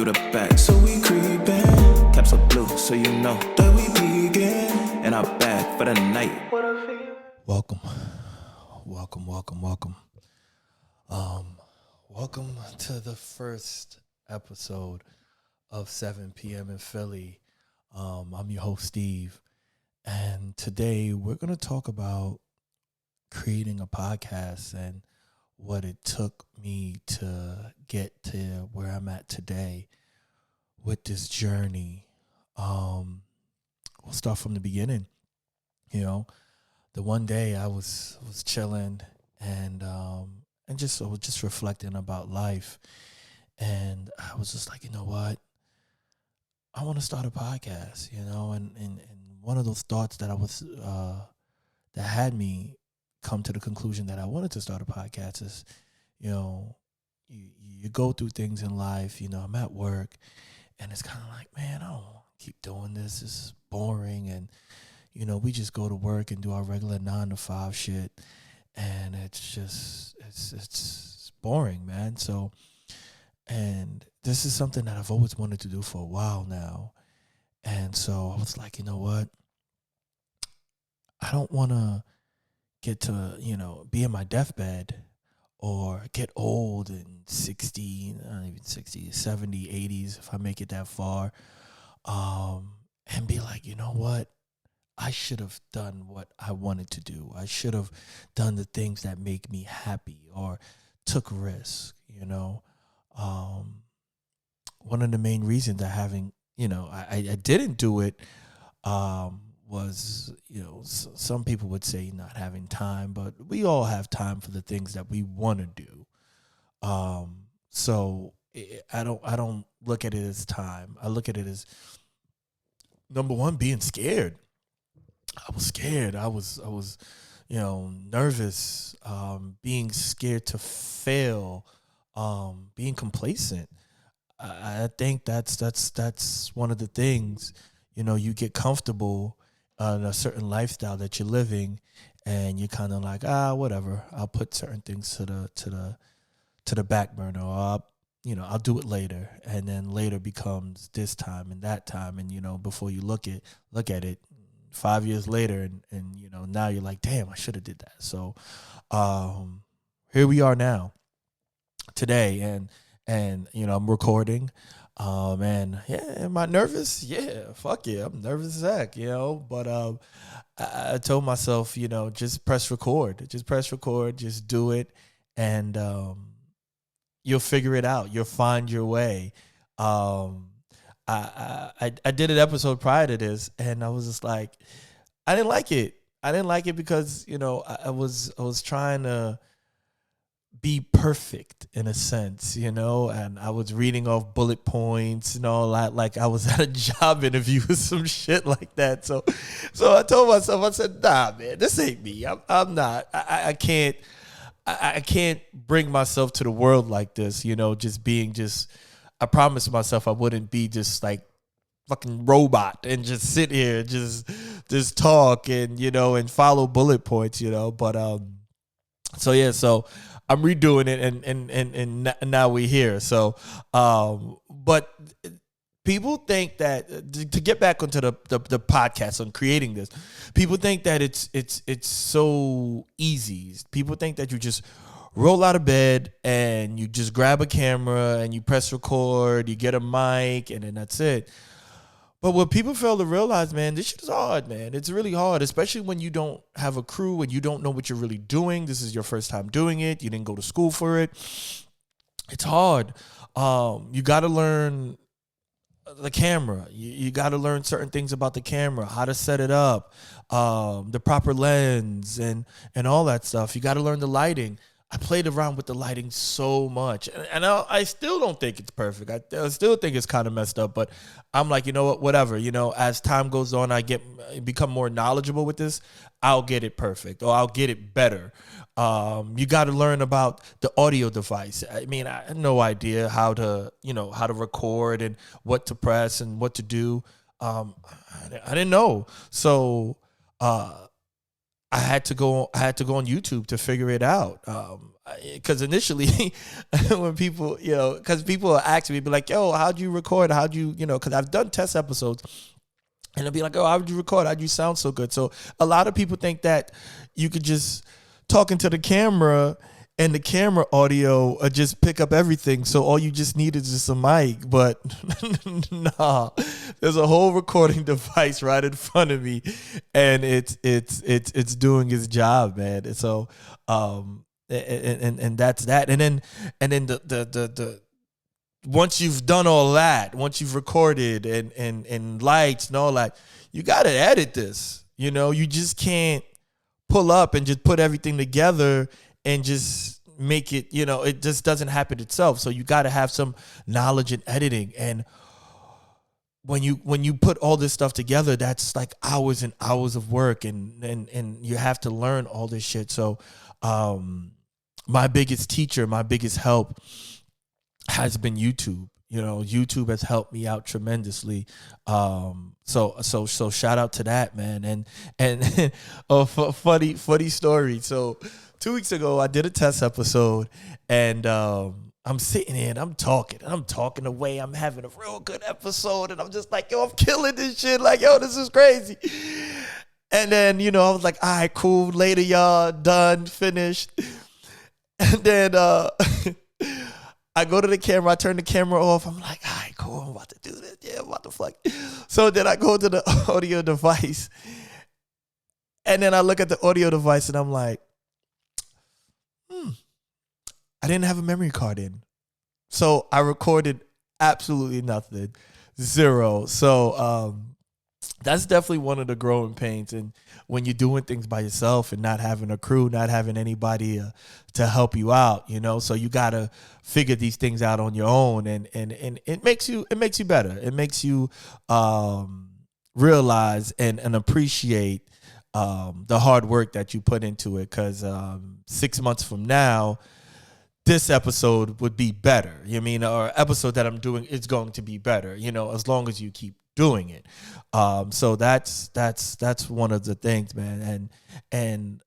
through the back. So we creepin', caps are blue, so you know that we peeking. And I'm back for the night. Welcome to the first episode of 7 p.m. in Philly. I'm your host, Steve, and today we're going to talk about creating a podcast and what it took me to get to where I'm at today with this journey. We'll start from the beginning. You know, the one day I was chilling and I was just reflecting about life, and I was just like, you know what, I want to start a podcast, and one of those thoughts that that had me come to the conclusion that I wanted to start a podcast is, you go through things in life. I'm at work, and it's kind of like, man, I don't want to keep doing this. This is boring, and we just go to work and do our regular 9 to 5 shit, and it's boring, man. So, and this is something that I've always wanted to do for a while now, and so I was like, you know what, I don't want to get to, be in my deathbed or get old and 60, not even 60, 70, 80s, if I make it that far, and be like, you know what, I should have done what I wanted to do. I should have done the things that make me happy or took risks, One of the main reasons I didn't do it was, some people would say not having time, but we all have time for the things that we want to do. So I don't look at it as time. I look at it as, number one, being scared. I was scared. I was nervous, being scared to fail, being complacent. I think that's one of the things. You get comfortable in a certain lifestyle that you're living, and you're kind of like, whatever. I'll put certain things to the back burner, or I'll do it later, and then later becomes this time and that time, and before you look at it, 5 years later, and now you're like, damn, I should have did that. So here we are now today, and I'm recording, and yeah, am I nervous? Yeah, fuck yeah, I'm nervous as heck, but I told myself, just press record, just do it, and you'll figure it out, you'll find your way. I did an episode prior to this, and I was just like, I didn't like it. Because I was trying to be perfect in a sense, and I was reading off bullet points and all that, like I was at a job interview or some shit like that. So I told myself, I said, nah, man, this ain't me. I'm not. I can't bring myself to the world like this, I promised myself I wouldn't be just like fucking robot and just sit here, just talk and, and follow bullet points, but, so I'm redoing it and now we're here. So, but people think that to get back onto the podcast on creating this, people think that it's so easy. People think that you just roll out of bed and you just grab a camera and you press record, you get a mic, and then that's it. But what people fail to realize, man, this shit is hard, man. It's really hard, especially when you don't have a crew and you don't know what you're really doing. This is your first time doing it. You didn't go to school for it. It's hard. You got to learn the camera. You got to learn certain things about the camera, how to set it up, the proper lens and all that stuff. You got to learn the lighting. I played around with the lighting so much, and I still don't think it's perfect. I still think it's kind of messed up, but I'm like, you know what, whatever. As time goes on, I become more knowledgeable with this. I'll get it perfect, or I'll get it better. You got to learn about the audio device. I mean, I had no idea how to record and what to press and what to do. I didn't know. So I had to go on YouTube to figure it out. Because initially, when people, because people ask me, be like, "Yo, how'd you record? How'd you, Because I've done test episodes, and they'll be like, "Oh, how'd you record? How'd you sound so good?" So a lot of people think that you could just talk into the camera and the camera audio just pick up everything. So all you just need is just a mic. But nah, there's a whole recording device right in front of me, and it's doing its job, man. And so and that's that. And then the once you've done all that, once you've recorded and lights and all that, you got to edit this. You just can't pull up and just put everything together and just make it, it just doesn't happen itself. So you got to have some knowledge in editing. And when you put all this stuff together, that's like hours and hours of work, and you have to learn all this shit. So my biggest teacher, my biggest help has been YouTube. YouTube has helped me out tremendously. So shout out to that, man. And funny story. So 2 weeks ago, I did a test episode, and I'm sitting here and I'm talking away. I'm having a real good episode, and I'm just like, yo, I'm killing this shit. Like, yo, this is crazy. And then, I was like, all right, cool. Later, y'all, done, finished. And then I go to the camera, I turn the camera off. I'm like, all right, cool, I'm about to do this. Yeah, I'm about to fuck. So then I go to the audio device, and then I look at the audio device, and I'm like, I didn't have a memory card in. So I recorded absolutely nothing, zero. So that's definitely one of the growing pains. And when you're doing things by yourself and not having a crew, not having anybody to help you out, so you got to figure these things out on your own. And it makes you better. It makes you realize and appreciate the hard work that you put into it. Because 6 months from now, this episode would be better. Or episode that I'm doing is going to be better, as long as you keep doing it. So that's one of the things, man. And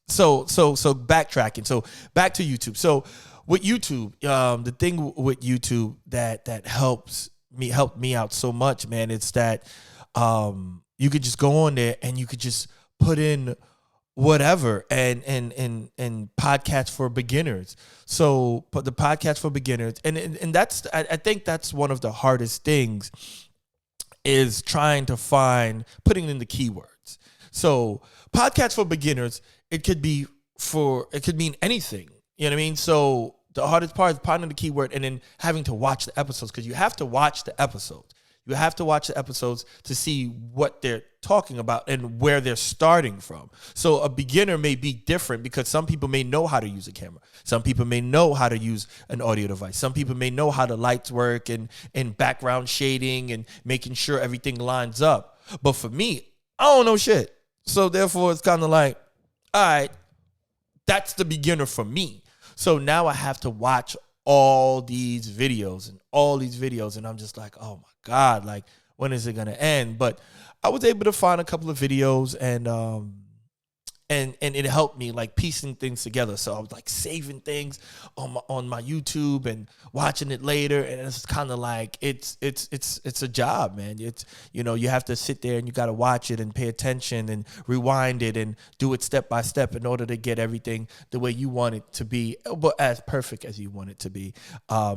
so backtracking. So back to YouTube. So with YouTube, the thing with YouTube that helped me out so much, man, it's that you could just go on there and you could just put in whatever and podcasts for beginners. So but the podcast for beginners, and that's I think that's one of the hardest things, is trying to putting in the keywords. So podcast for beginners, it could mean anything. You know what I mean? So the hardest part is finding the keyword and then having to watch the episodes, because you have to watch the episodes. You have to watch the episodes to see what they're talking about and where they're starting from. So a beginner may be different, because some people may know how to use a camera. Some people may know how to use an audio device. Some people may know how the lights work and background shading and making sure everything lines up. But for me, I don't know shit. So therefore, it's kind of like, all right, that's the beginner for me. So now I have to watch all these videos, and I'm just like, oh my God, like, when is it gonna end? But I was able to find a couple of videos, and it helped me like piecing things together. So I was like saving things on my YouTube and watching it later, and it's kind of like it's a job, man. It's, you have to sit there and you got to watch it and pay attention and rewind it and do it step by step in order to get everything the way you want it to be, but as perfect as you want it to be.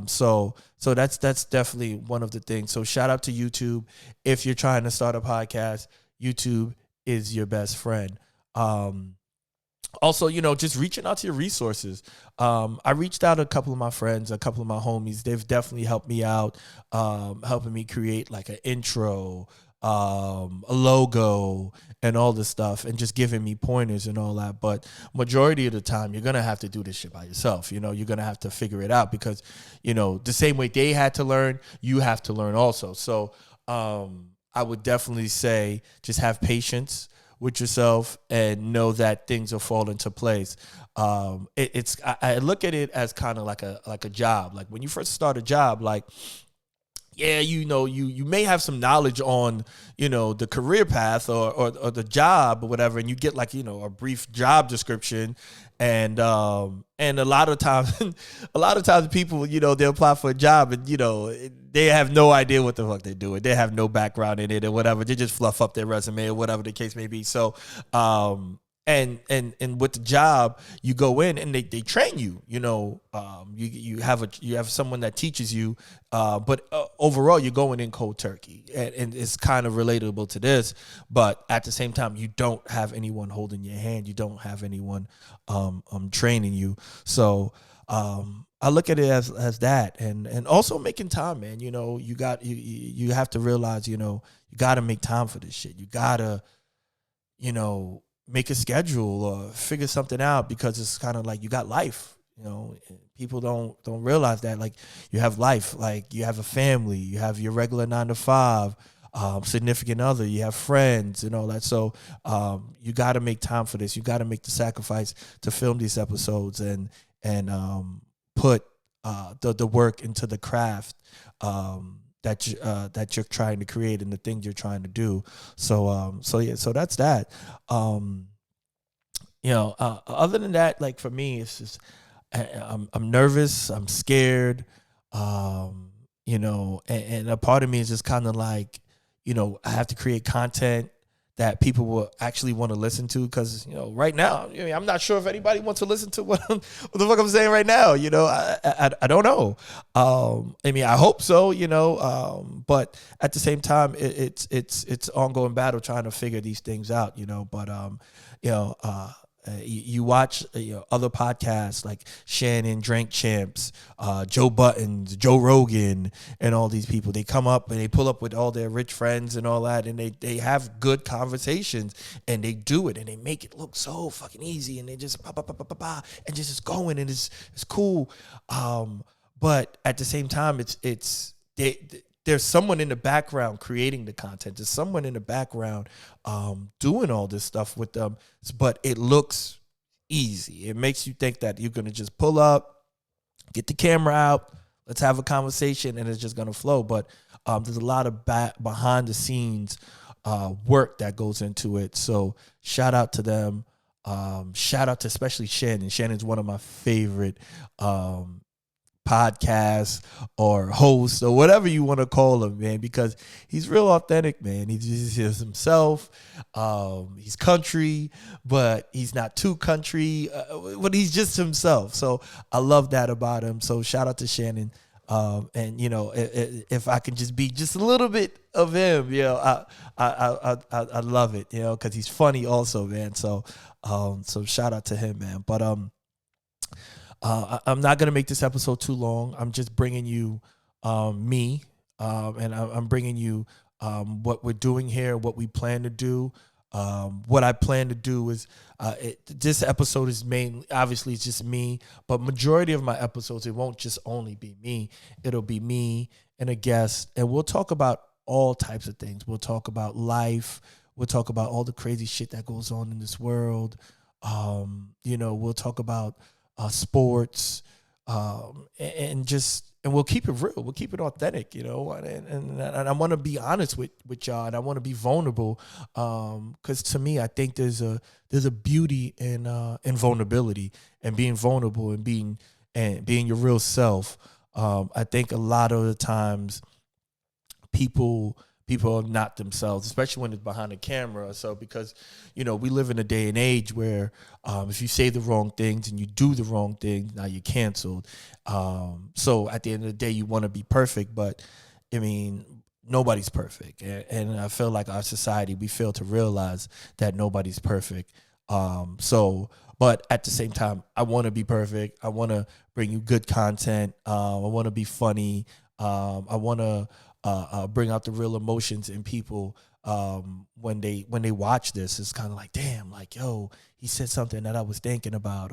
So that's definitely one of the things. So shout out to YouTube. If you're trying to start a podcast, YouTube is your best friend. Also, just reaching out to your resources. I reached out to a couple of my friends, a couple of my homies. They've definitely helped me out, helping me create like an intro, a logo, and all this stuff, and just giving me pointers and all that. But majority of the time, you're going to have to do this shit by yourself. You're going to have to figure it out, because, the same way they had to learn, you have to learn also. So I would definitely say just have patience with yourself and know that things will fall into place. I look at it as kind of like a job. Like when you first start a job, like yeah, you may have some knowledge on, the career path or the job or whatever, and you get like, a brief job description, and a lot of times, people, they apply for a job and, they have no idea what the fuck they're doing. They have no background in it or whatever. They just fluff up their resume or whatever the case may be. So, and with the job, you go in and they train you. You have someone that teaches you, but overall you're going in cold turkey, and it's kind of relatable to this. But at the same time, you don't have anyone holding your hand. You don't have anyone training you. So I look at it as that, and also making time, man. You have to realize, you got to make time for this shit. You gotta, make a schedule or figure something out, because it's kind of like you got life. People don't realize that, like, you have life, like you have a family, you have your regular 9 to 5, significant other, you have friends and all that. So you got to make time for this. You got to make the sacrifice to film these episodes and put the work into the craft that you're trying to create and the things you're trying to do. So that's that. Other than that, like, for me, it's just I'm nervous, I'm scared, and a part of me is just kind of like, I have to create content that people will actually want to listen to, because right now, I'm not sure if anybody wants to listen to what the fuck I'm saying right now. I don't know. I hope so. But at the same time, it's ongoing battle trying to figure these things out. But you watch other podcasts like Shannon, Drink Champs, Joe Buttons, Joe Rogan, and all these people. They come up and they pull up with all their rich friends and all that, and they have good conversations, and they do it, and they make it look so fucking easy, and they just and just going, and it's cool. But at the same time, there's someone in the background creating the content. There's someone in the background doing all this stuff with them, but it looks easy. It makes you think that you're going to just pull up, get the camera out, let's have a conversation, and it's just going to flow. But there's a lot of behind the scenes work that goes into it. So shout out to them. Shout out to especially Shannon. Shannon's one of my favorite podcast or host or whatever you want to call him, man, because he's real authentic, man. He's just himself. He's country, but he's not too country, but he's just himself. So I love that about him. So shout out to Shannon. And if I can just be just a little bit of him, I love it, because he's funny also, man. So shout out to him, man. But I'm not going to make this episode too long. I'm just bringing you me, and I'm bringing you what we're doing here, what we plan to do. What I plan to do is this episode is mainly, obviously, it's just me, but majority of my episodes, it won't just only be me. It'll be me and a guest, and we'll talk about all types of things. We'll talk about life. We'll talk about all the crazy shit that goes on in this world. We'll talk about sports, and we'll keep it real. We'll keep it authentic, and I want to be honest with y'all, and I want to be vulnerable, because to me, I think there's a beauty in vulnerability, and being vulnerable, and being your real self. I think a lot of the times people are not themselves, especially when it's behind the camera. So because, we live in a day and age where if you say the wrong things and you do the wrong things, now you're canceled. So at the end of the day, you want to be perfect, but nobody's perfect. And I feel like our society, we fail to realize that nobody's perfect. But at the same time, I want to be perfect. I want to bring you good content. I want to be funny. I want to bring out the real emotions in people when they watch this. It's kind of like, damn, like, yo, he said something that I was thinking about,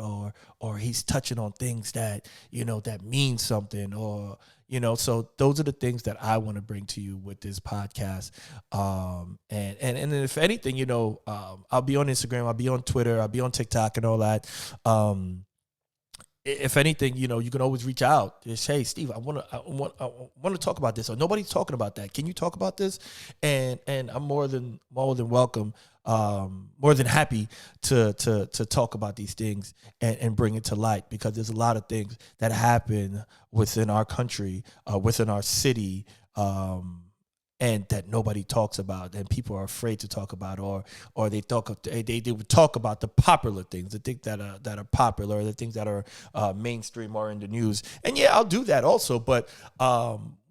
or he's touching on things that that means something, or so those are the things that I want to bring to you with this podcast. And if anything, I'll be on Instagram, I'll be on Twitter, I'll be on TikTok and all that. if anything, you can always reach out. Just, hey, Steve, I want to talk about this, or nobody's talking about that. Can you talk about this? And I'm more than welcome, more than happy to talk about these things and bring it to light, because there's a lot of things that happen within our country, within our city, and that nobody talks about, and people are afraid to talk about, or they would talk about the popular things, the things that are popular, the things that are mainstream or in the news. And yeah, I'll do that also, but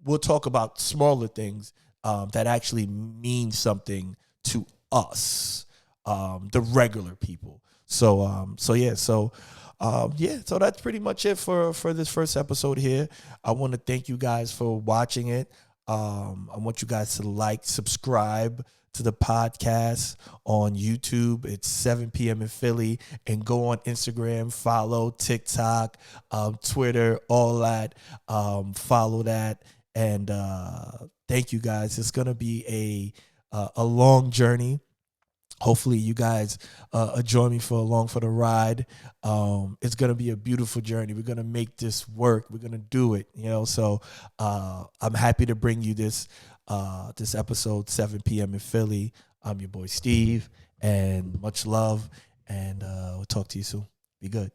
we'll talk about smaller things that actually mean something to us, the regular people. So that's pretty much it for this first episode here. I want to thank you guys for watching it. I want you guys to like, subscribe to the podcast on YouTube. It's 7 p.m. in Philly. And go on Instagram, follow TikTok, Twitter, all that. Follow that. And thank you guys. It's going to be a long journey. Hopefully you guys join me for the ride. It's going to be a beautiful journey. We're going to make this work. We're going to do it, So I'm happy to bring you this episode, 7 p.m. in Philly. I'm your boy, Steve, and much love. And we'll talk to you soon. Be good.